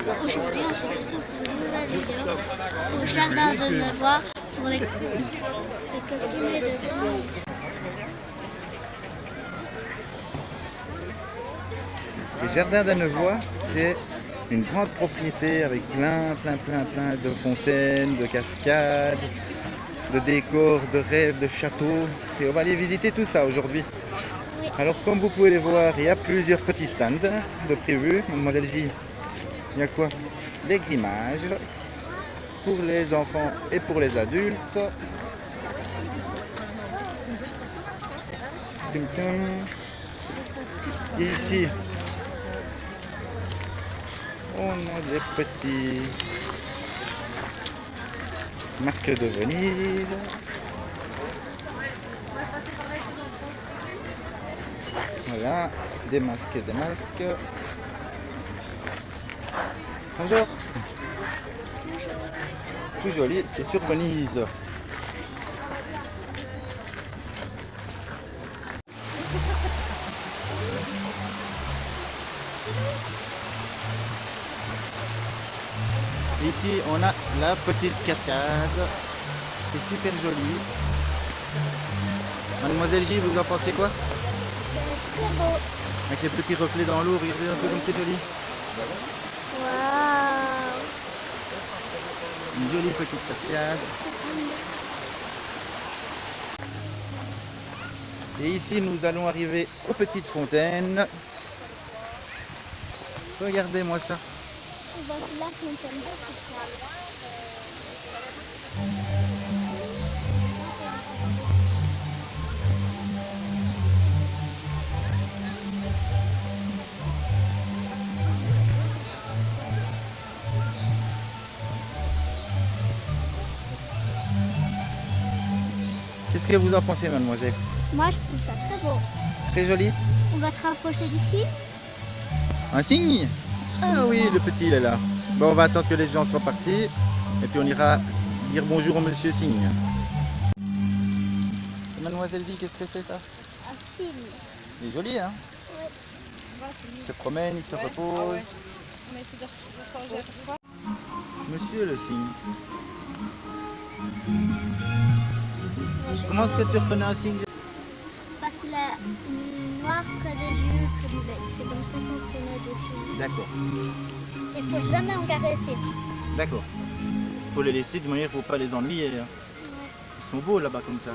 Aujourd'hui, on se retrouve pour une nouvelle vidéo au jardin de Nevoy pour les costumes de Venise. Le jardin d'Annevoy, c'est une grande propriété avec plein de fontaines, de cascades, de décors, de rêves, de châteaux. Et on va aller visiter tout ça aujourd'hui. Oui. Alors comme vous pouvez les voir, il y a plusieurs petits stands de prévus. Mademoiselle J, il y a quoi? Des grimages pour les enfants et pour les adultes. Ici, on a des petits masques de Venise. Voilà, des masques et des masques. Bonjour. Tout joli, c'est sur Venise. Ici, on a la petite cascade. C'est super joli. Mademoiselle J, vous en pensez quoi? C'est très beau. Avec les petits reflets dans l'eau, regardez un peu comme c'est joli. Waouh. Une jolie petite cascade. Et ici, nous allons arriver aux petites fontaines. Regardez-moi ça. On va la fontaine. Qu'est-ce que vous en pensez, mademoiselle? Moi, je trouve ça très beau. Très joli. On va se rapprocher d'ici. Un cygne? Ah oui, le petit, il est là. Bon, on va attendre que les gens soient partis. Et puis on ira dire bonjour au monsieur cygne. Mademoiselle dit, qu'est-ce que c'est ça? Un cygne. Il est joli, hein? Oui. Il se promène, il se repose. Monsieur le cygne. Comment est-ce que tu reconnais un cygne? Parce qu'il a une noire près des yeux, près du bec. C'est comme ça qu'on reconnaît des cygnes. D'accord. Il ne faut jamais en caresser. D'accord. Faut les laisser, de manière, il ne faut pas les ennuyer. Hein. Ils sont beaux là-bas comme ça.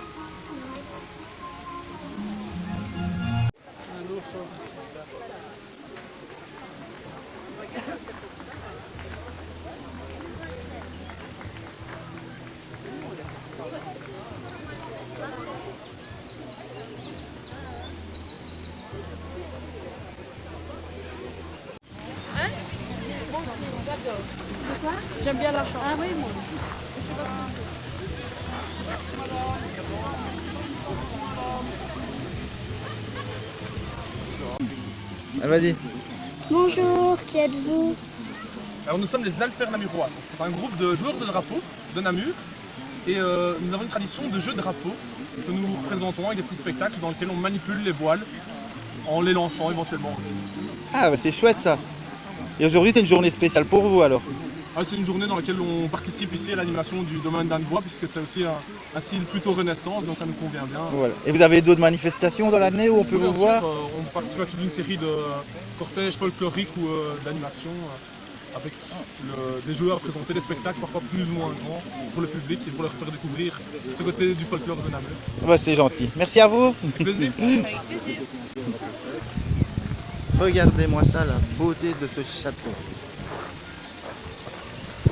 J'aime bien la chanson. Ah oui, moi aussi. Ah, vas-y. Bonjour, qui êtes-vous? Alors nous sommes les Alphères Namurois. C'est un groupe de joueurs de drapeau de Namur et nous avons une tradition de jeu de drapeau que nous représentons avec des petits spectacles dans lesquels on manipule les voiles en les lançant éventuellement aussi. Ah, bah c'est chouette ça. Et aujourd'hui, c'est une journée spéciale pour vous alors? Ah, c'est une journée dans laquelle on participe ici à l'animation du domaine d'Annevoy puisque c'est aussi un style plutôt renaissance, donc ça nous convient bien. Voilà. Et vous avez d'autres manifestations dans l'année où on peut Bien vous sûr, voir? on participe à toute une série de cortèges folkloriques ou d'animations avec des joueurs à présenter des spectacles parfois plus ou moins grands pour le public et pour leur faire découvrir ce côté du folklore de Namur. Bah, c'est gentil. Merci à vous. Avec plaisir. Regardez-moi ça, la beauté de ce château.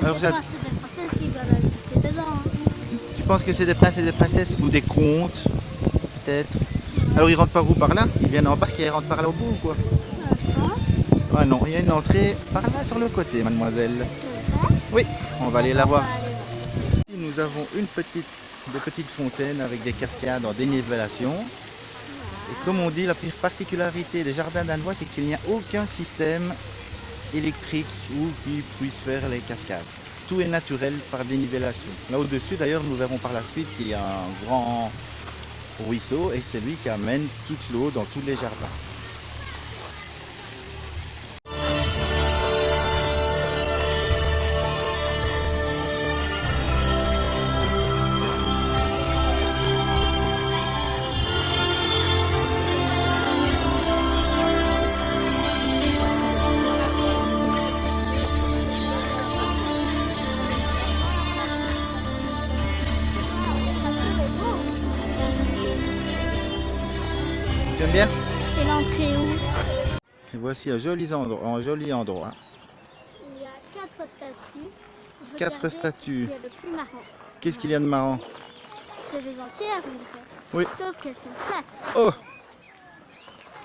Alors, C'est des princesses qui doivent habiter dedans. Hein. tu penses que c'est des princes et des princesses ou des contes? Peut-être. Alors ils rentrent par où? Par là? Ils viennent en parc et ils rentrent par là au bout ou quoi? Ah non, il y a une entrée par là sur le côté, mademoiselle. Oui, on va aller la voir. Ici, nous avons des petites fontaines avec des cascades en dénivellation. Et comme on dit, la particularité des jardins d'Annevoy, c'est qu'il n'y a aucun système électrique ou qui puisse faire les cascades. Tout est naturel par dénivellation. Là au-dessus, d'ailleurs, nous verrons par la suite qu'il y a un grand ruisseau et c'est lui qui amène toute l'eau dans tous les jardins. entrer où? Et voici un joli endroit. Il y a 4 statues. 4 Regardez statues. Ce qui est le plus marrant. Qu'est-ce qu'il y a de marrant? C'est des entières, on dirait. Oui. Sauf qu'elles sont plates. Oh!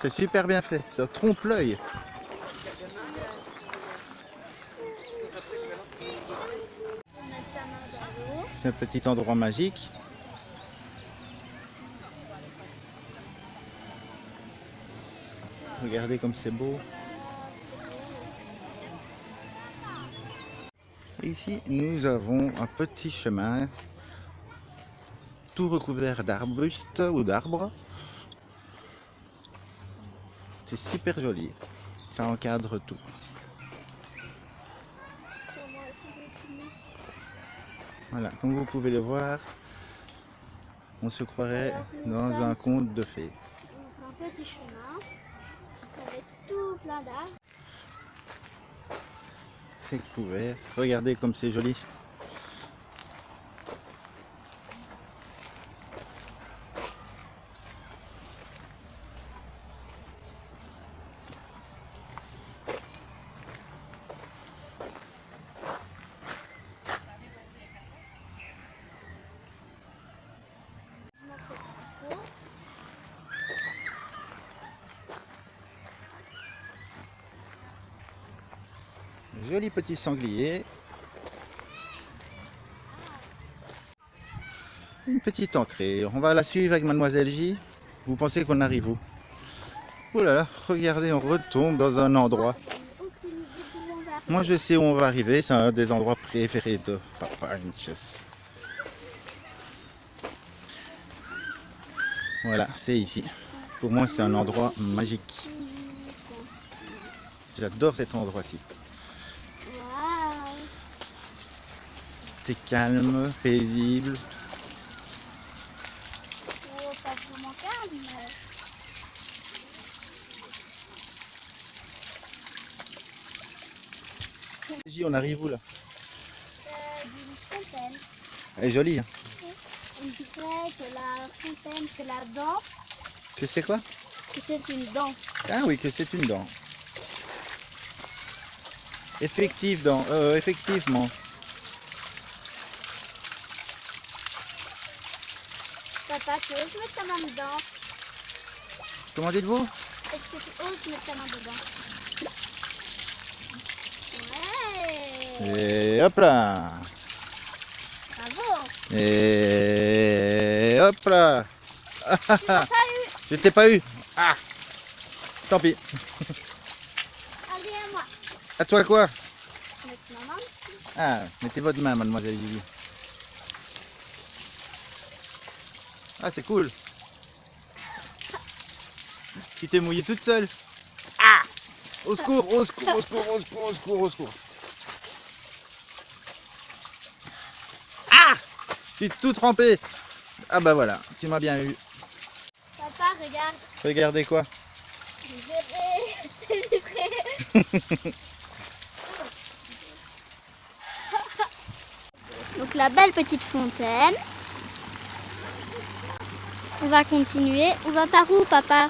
C'est super bien fait, ça trompe l'œil. On met sa main dans l'eau. C'est un petit endroit magique. Regardez comme c'est beau. Ici, nous avons un petit chemin tout recouvert d'arbustes ou d'arbres. C'est super joli. Ça encadre tout. Voilà, comme vous pouvez le voir, on se croirait dans un conte de fées. C'est un petit chemin avec tout plein d'arbres. C'est couvert. Regardez comme c'est joli. Joli petit sanglier. Une petite entrée. On va la suivre avec Mademoiselle J. Vous pensez qu'on arrive où? Oh là là, regardez, on retombe dans un endroit. Moi je sais où on va arriver, c'est un des endroits préférés de Papa Inches. Voilà, c'est ici. Pour moi c'est un endroit magique. J'adore cet endroit-ci. C'est calme, paisible. Oh, pas vraiment calme, mais... J, on arrive où là? D'une fontaine. Elle est jolie. Hein. On dirait que la fontaine, c'est la dent, Que c'est quoi? que c'est une dent. Ah oui, que c'est une dent. Effectivement. Papa, tu oses mettre ta main dedans? Comment dites-vous? Est-ce que tu oses mettre ta main dedans? Ouais! Et hop là! Bravo! Et hop là! Tu m'as pas eu! Je t'ai pas eu! Ah! Tant pis. Allez, à moi! À toi quoi? Mettre ma main. Ah, mettez votre main, mademoiselle Lily. Ah, c'est cool. Tu t'es mouillée toute seule. Ah! Au secours, au secours, au secours, au secours, au secours, au secours. Ah! Je suis tout trempé. Ah bah voilà, tu m'as bien eu. Papa, regarde. Regardez quoi? C'est livré. Donc la belle petite fontaine. On va continuer. On va par où, papa?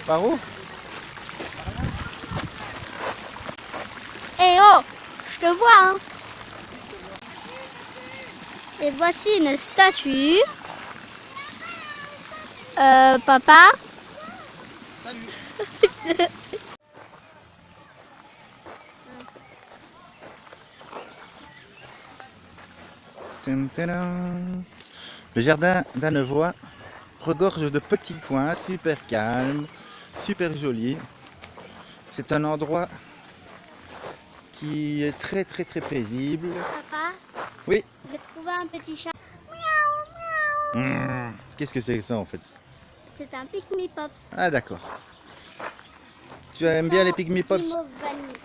Par où? Eh oh, je te vois, hein. Et voici une statue. Papa. Tum, tadam. Le jardin d'Annevoie regorge de petits coins super calmes, super jolis. C'est un endroit qui est très très très paisible. Papa, Oui. j'ai trouvé un petit chat. Qu'est-ce que c'est que ça en fait? C'est un Pick Me Pops. Ah d'accord. Tu aimes bien les Pygmy Pops? Guimauve vanille.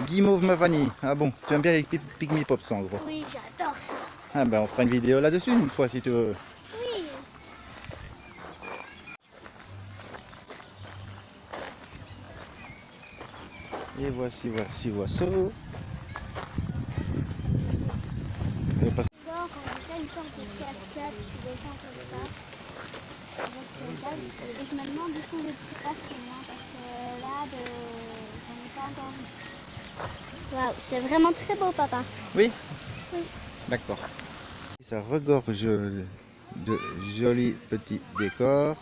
Guimauve ma vanille. Ah bon, tu aimes bien les Pygmy Pops en gros. Oui, j'adore ça. Ah ben on fera une vidéo là-dessus une fois si tu veux. Oui. Et voici Voisseau. Quand on fait une sorte de cascade, tu descends comme ça. Et je me demande du coup le petit passe c'est moi parce que là, j'en ai pas encore vu. Waouh, c'est vraiment très beau, papa. Oui? Oui. D'accord. Ça regorge de jolis petits décors.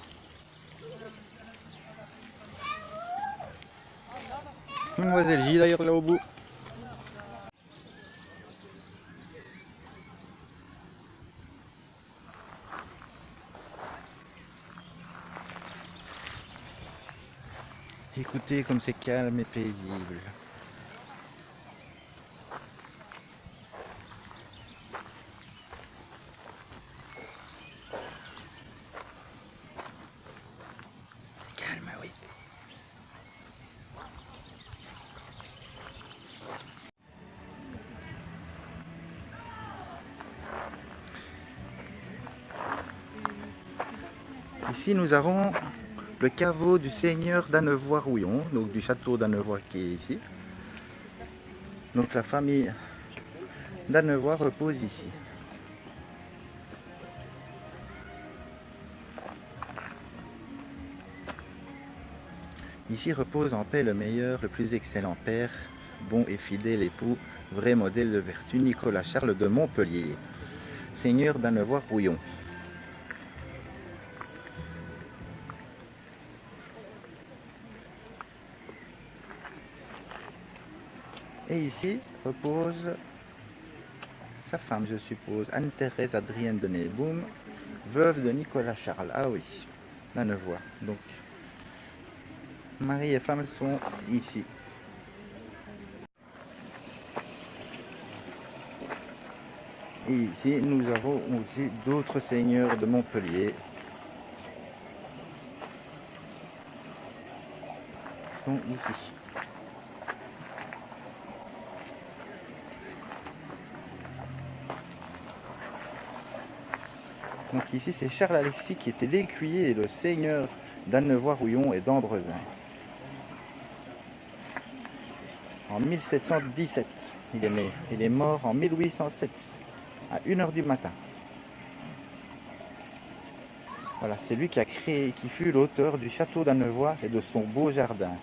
Mademoiselle J d'ailleurs là au bout. Écoutez comme c'est calme et paisible. Calme, oui. Ici nous avons le caveau du seigneur d'Annevoie-Rouillon, donc du château d'Annevoie qui est ici. Donc la famille d'Annevoie repose ici. Ici repose en paix le meilleur, le plus excellent père, bon et fidèle époux, vrai modèle de vertu, Nicolas Charles de Montpellier, seigneur d'Annevoie-Rouillon. Et ici repose sa femme, je suppose, Anne-Thérèse Adrienne de Néboum, veuve de Nicolas Charles. Ah oui, d'Annevoie. Donc, mari et femme sont ici. Et ici, nous avons aussi d'autres seigneurs de Montpellier. Ils sont ici. Donc ici, c'est Charles Alexis qui était l'écuyer et le seigneur d'Annevoie-Rouillon et d'Ambrezin. En 1717, il est né. Il est mort en 1807, à 1h du matin. Voilà, c'est lui qui a créé, qui fut l'auteur du château d'Annevoie et de son beau jardin.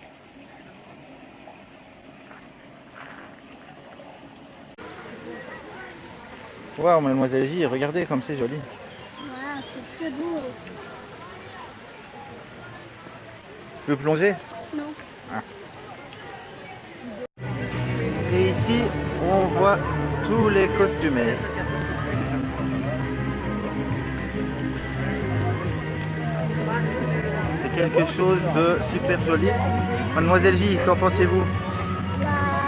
Waouh, mademoiselle J, regardez comme c'est joli. Waouh, c'est très beau. Tu veux plonger? Non. Ah. Et ici, on voit tous les costumiers. C'est quelque chose de super joli. Mademoiselle J, qu'en pensez-vous? Bah,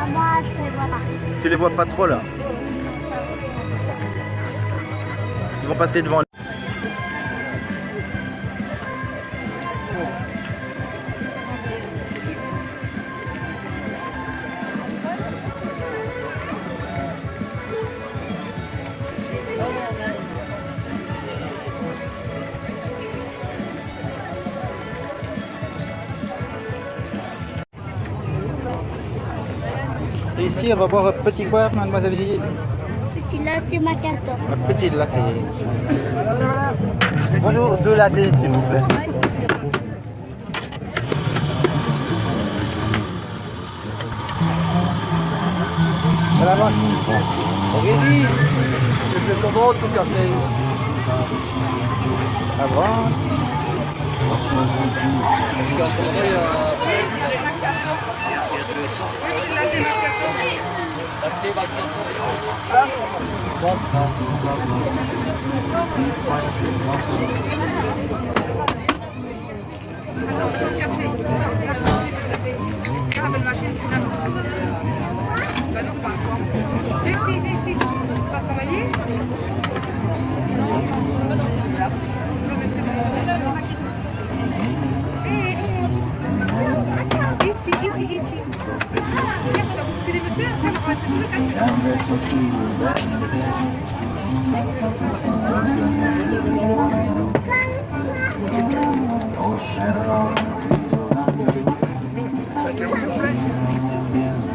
moi, je les vois pas. Tu les vois pas trop là? Ils vont passer devant. Et ici, on va boire un petit quoi, mademoiselle J? Petit latte macchiato. Un petit latte. Bonjour, 2 lattes, s'il vous plaît. À l'avance. Aurélie, je te commande tout café. Avance.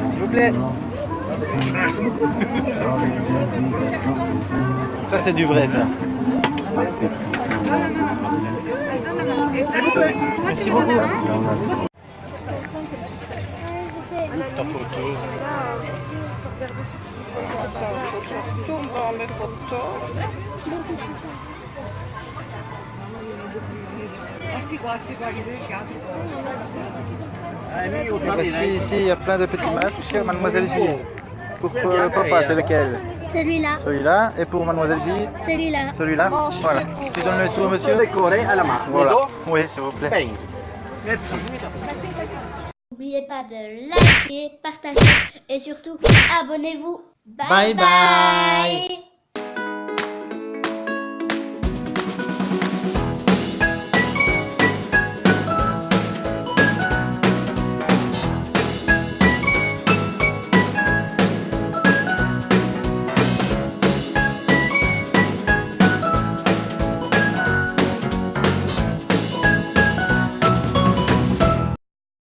S'il vous plaît. Ça c'est du vrai ça. Merci beaucoup. Ta photo. On va en mettre comme ça. Voici ici, il y a plein de petits masques, chère mademoiselle J. Pour papa, c'est lequel? Celui-là. Celui-là. Et pour mademoiselle J? Celui-là. Celui-là. Voilà. Tu donnes le sou au monsieur? Décoré à la main. Voilà. Oui, s'il vous plaît. Bang. Merci. N'oubliez pas de liker, partager et surtout abonnez-vous. Bye bye.